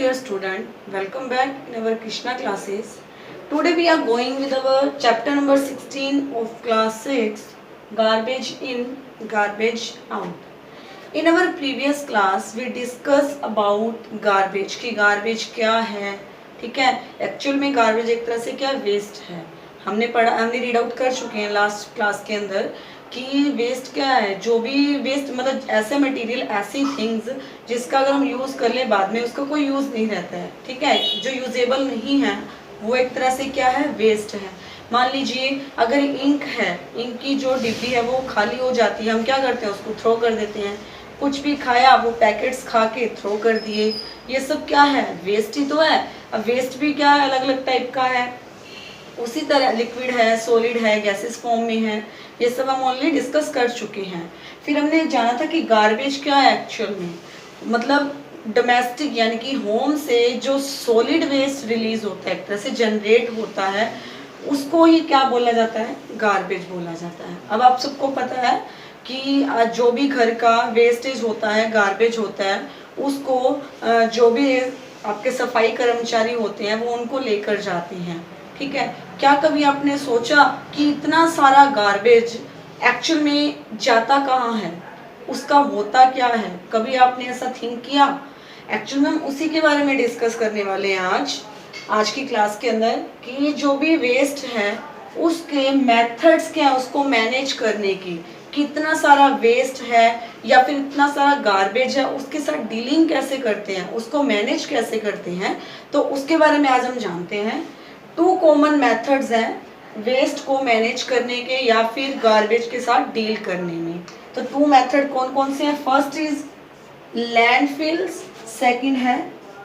dear student, welcome back in our Krishna classes. Today we are going with our chapter number 16 of class 6, garbage in, garbage out. In our previous class we discussed about garbage कि garbage क्या है, ठीक है. Actual में garbage एक तरह से क्या वेस्ट है. हमने रीड आउट कर चुके हैं लास्ट क्लास के अंदर कि वेस्ट क्या है. जो भी वेस्ट मतलब ऐसे मटेरियल, ऐसी थिंग्स जिसका अगर हम यूज़ कर लें बाद में उसका कोई यूज़ नहीं रहता है, ठीक है. जो यूजेबल नहीं है वो एक तरह से क्या है, वेस्ट है. मान लीजिए अगर इंक है, इंक की जो डिब्बी है वो खाली हो जाती है, हम क्या करते हैं उसको थ्रो कर देते हैं. कुछ भी खाया वो पैकेट्स खा के थ्रो कर दिए, ये सब क्या है, वेस्ट ही तो है. अब वेस्ट भी क्या है, अलग अलग टाइप का है. उसी तरह लिक्विड है, सॉलिड है, गैसेस फॉर्म में है, ये सब हम ऑलरेडी डिस्कस कर चुके हैं. फिर हमने जाना था कि गार्बेज क्या है एक्चुअल में. मतलब डोमेस्टिक यानी कि होम से जो सॉलिड वेस्ट रिलीज होता है, एक तरह से जनरेट होता है, उसको ही क्या बोला जाता है, गार्बेज बोला जाता है. अब आप सबको पता है कि जो भी घर का वेस्टेज होता है, गार्बेज होता है, उसको जो भी आपके सफाई कर्मचारी होते हैं वो उनको लेकर जाते हैं, ठीक है. क्या कभी आपने सोचा कि इतना सारा गार्बेज एक्चुअल में जाता कहाँ है, उसका होता क्या है, कभी आपने ऐसा थिंक किया. एक्चुअल में हम उसी के बारे में डिस्कस करने वाले हैं आज की क्लास के अंदर कि जो भी वेस्ट है उसके मेथड्स क्या है उसको मैनेज करने की. कितना सारा वेस्ट है या फिर इतना सारा गार्बेज है, उसके साथ डीलिंग कैसे करते हैं, उसको मैनेज कैसे करते हैं, तो उसके बारे में आज हम जानते हैं. 2 कॉमन मेथड्स हैं वेस्ट को मैनेज करने के या फिर गार्बेज के साथ डील करने में. तो 2 मेथड कौन कौन से हैं. फर्स्ट इज लैंडफिल्स, सेकंड है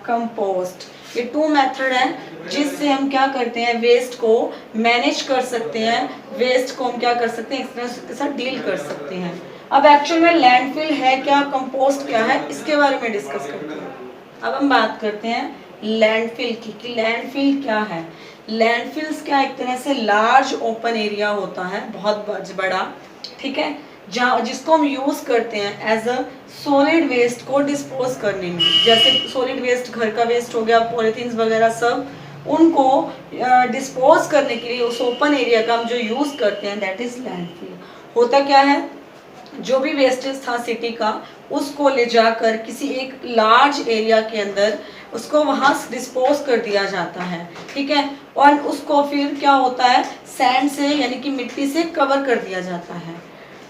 कंपोस्ट. ये 2 मेथड हैं जिससे हम क्या करते हैं, वेस्ट को मैनेज कर सकते हैं, वेस्ट को हम क्या कर सकते हैं, इसके साथ डील कर सकते हैं. अब एक्चुअल में लैंडफिल है क्या, कंपोस्ट क्या है, इसके बारे में डिस्कस करते हैं. अब हम बात करते हैं लैंडफिल की कि लैंडफिल क्या है. लैंडफिल्स क्या एक तरह से लार्ज ओपन एरिया होता है, बहुत बड़ा, ठीक है, जहाँ जिसको हम यूज़ करते हैं एज अ सॉलिड वेस्ट को डिस्पोज करने में. जैसे सॉलिड वेस्ट, घर का वेस्ट हो गया, पॉलीथीन्स वगैरह सब, उनको डिस्पोज करने के लिए उस ओपन एरिया का हम जो यूज़ करते हैं दैट इज़ लैंडफिल. होता क्या है, जो भी वेस्टेज था सिटी का उसको ले जाकर किसी एक लार्ज एरिया के अंदर उसको वहाँ डिस्पोज कर दिया जाता है, ठीक है. और उसको फिर क्या होता है, सैंड से यानी कि मिट्टी से कवर कर दिया जाता है.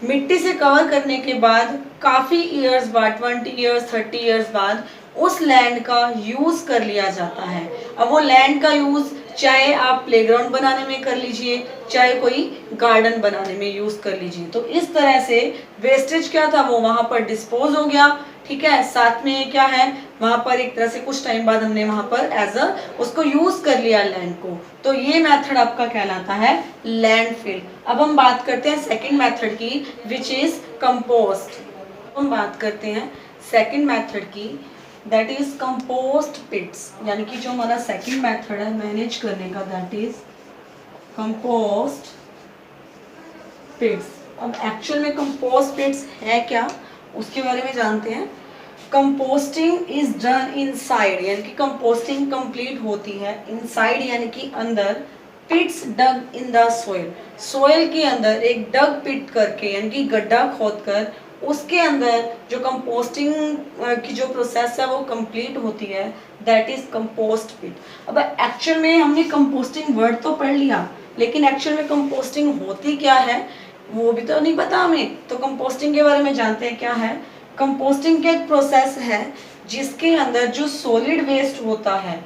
मिट्टी से कवर करने के बाद काफ़ी ईयर्स बाद, 20 ईयर्स 30 ईयर्स बाद उस लैंड का यूज़ कर लिया जाता है. अब वो लैंड का यूज़ चाहे आप प्लेग्राउंड बनाने में कर लीजिए, चाहे कोई गार्डन बनाने में यूज़ कर लीजिए. तो इस तरह से वेस्टेज क्या था वो वहाँ पर डिस्पोज हो गया, ठीक है. साथ में क्या है, वहाँ पर एक तरह से कुछ टाइम बाद हमने वहाँ पर एज अ उसको यूज़ कर लिया लैंड को. तो ये मेथड आपका कहलाता है लैंडफिल. अब हम बात करते हैं सेकंड मेथड की विच इज़ कंपोस्ट. हम बात करते हैं सेकंड मेथड की दैट इज कंपोस्ट पिट्स. यानी कि जो हमारा सेकंड मेथड है मैनेज करने का दैट इज कंपोस्ट पिट्स. अब एक्चुअल में कंपोस्ट पिट्स है क्या उसके बारे में जानते हैं. कंपोस्टिंग इज डन इनसाइड, यानी कि कंपोस्टिंग कंप्लीट होती है इनसाइड यानी कि अंदर. पिट्स डग इन द सोइल, सोइल के अंदर एक डग पिट करके यानी कि गड्ढा खोदकर उसके अंदर जो कंपोस्टिंग की जो प्रोसेस है वो कंप्लीट होती है दैट इज कंपोस्ट पिट. अब एक्चुअल में हमने कंपोस्टिंग वर्ड तो पढ़ लिया लेकिन एक्चुअल में कंपोस्टिंग होती क्या है वो भी तो नहीं पता हमें. तो कंपोस्टिंग के बारे में जानते हैं क्या है. कंपोस्टिंग का एक प्रोसेस है जिसके अंदर जो सॉलिड वेस्ट होता है,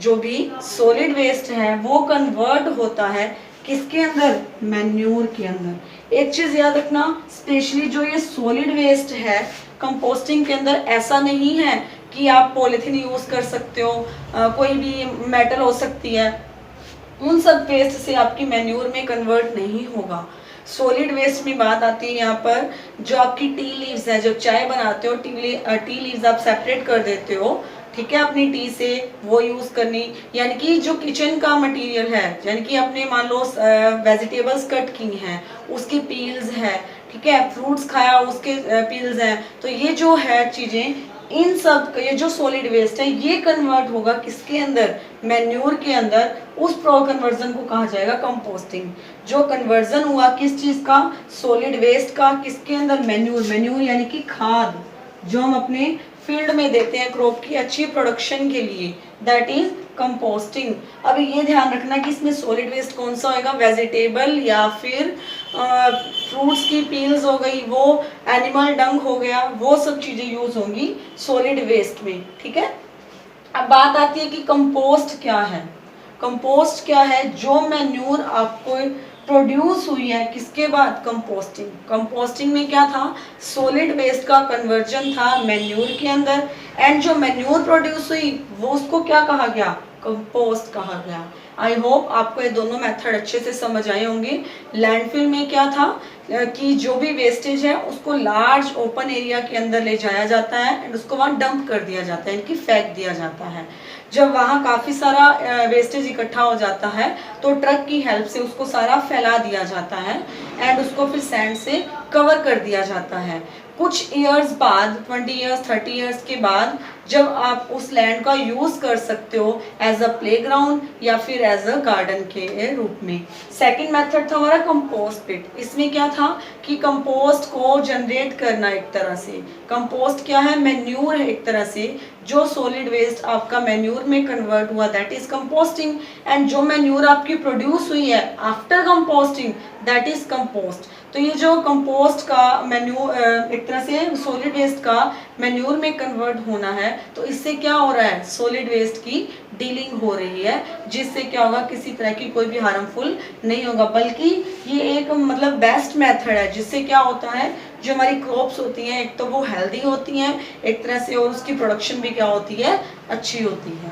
जो भी सॉलिड वेस्ट है वो कन्वर्ट होता है किसके अंदर, मैन्योर के अंदर. एक चीज़ याद रखना, स्पेशली जो ये सॉलिड वेस्ट है कंपोस्टिंग के अंदर ऐसा नहीं है कि आप पॉलीथीन यूज़ कर सकते हो, कोई भी मेटल हो सकती है, उन सब वेस्ट से आपकी मैन्योर में कन्वर्ट नहीं होगा. सॉलिड वेस्ट में बात आती है यहाँ पर जो आपकी टी लीव्स है, जब चाय बनाते हो टी लीव्स आप सेपरेट कर देते हो, ठीक है, अपनी टी से वो यूज़ करनी. यानी कि जो किचन का मटेरियल है, यानी कि आपने मान लो वेजिटेबल्स कट की हैं उसकी पील्स है, ठीक है, फ्रूट्स खाया उसके पील्स हैं, तो ये जो है चीज़ें इन सब ये जो सॉलिड वेस्ट है ये कन्वर्ट होगा किसके अंदर, मैन्योर के अंदर। उस कन्वर्जन को कहा जाएगा कंपोस्टिंग। जो कन्वर्जन हुआ किस चीज का, सॉलिड वेस्ट का, किसके अंदर, मैन्योर। मैन्योर यानी कि खाद जो हम अपने फील्ड में देते हैं क्रॉप की अच्छी प्रोडक्शन के लिए, दैट इज कंपोस्टिंग। अब ये ध्यान रखना कि इसमें सॉलिड वेस्ट कौन सा होगा, वेजिटेबल या फिर फ्रूट्स की पील्स हो गई, वो एनिमल डंग हो गया, वो सब चीजें यूज होंगी सॉलिड वेस्ट में, ठीक है। अब बात आती है कि कंपोस्ट क्या है। कंपोस्ट क्या है, जो मैन्योर आपको प्रोड्यूस हुई है किसके बाद, कंपोस्टिंग। कंपोस्टिंग में क्या था, सॉलिड वेस्ट का कन्वर्जन था मैन्योर के अंदर, एंड जो मैन्योर प्रोड्यूस हुई वो उसको क्या कहा गया, कंपोस्ट कहा गया। आई होप आपको ये दोनों मेथड अच्छे से समझ आए होंगे। लैंडफिल में क्या था कि जो भी वेस्टेज है उसको लार्ज ओपन एरिया के अंदर ले जाया जाता है एंड उसको वहाँ डंप कर दिया जाता है, इनकी फेंक दिया जाता है। जब वहाँ काफ़ी सारा वेस्टेज इकट्ठा हो जाता है तो ट्रक की हेल्प से उसको सारा फैला दिया जाता है एंड उसको फिर सैंड से कवर कर दिया जाता है। कुछ ईयर्स बाद, 20 ईयर्स 30 ईयर्स के बाद, जब आप उस लैंड का यूज़ कर सकते हो एज अ प्लेग्राउंड या फिर एज अ गार्डन के रूप में। सेकंड मेथड था हमारा कंपोस्ट पिट। इसमें क्या था कि कंपोस्ट को जनरेट करना एक तरह से। कंपोस्ट क्या है, मैन्यूर है एक तरह से, जो सॉलिड वेस्ट आपका मैन्यूर में कन्वर्ट हुआ दैट इज कंपोस्टिंग, एंड जो मैन्यूर आपकी प्रोड्यूस हुई है after composting that is compost. तो ये जो कंपोस्ट का मैन्यूर एक तरह से सॉलिड वेस्ट का मैन्यूर में कन्वर्ट होना है, तो इससे क्या हो रहा है, सॉलिड वेस्ट की डीलिंग हो रही है, जिससे क्या होगा, किसी तरह की कोई भी हार्मफुल नहीं होगा, बल्कि ये एक मतलब बेस्ट मेथड है जिससे क्या होता है, जो हमारी क्रॉप्स होती हैं एक तो वो हेल्दी होती हैं एक तरह से, और उसकी प्रोडक्शन भी क्या होती है, अच्छी होती है।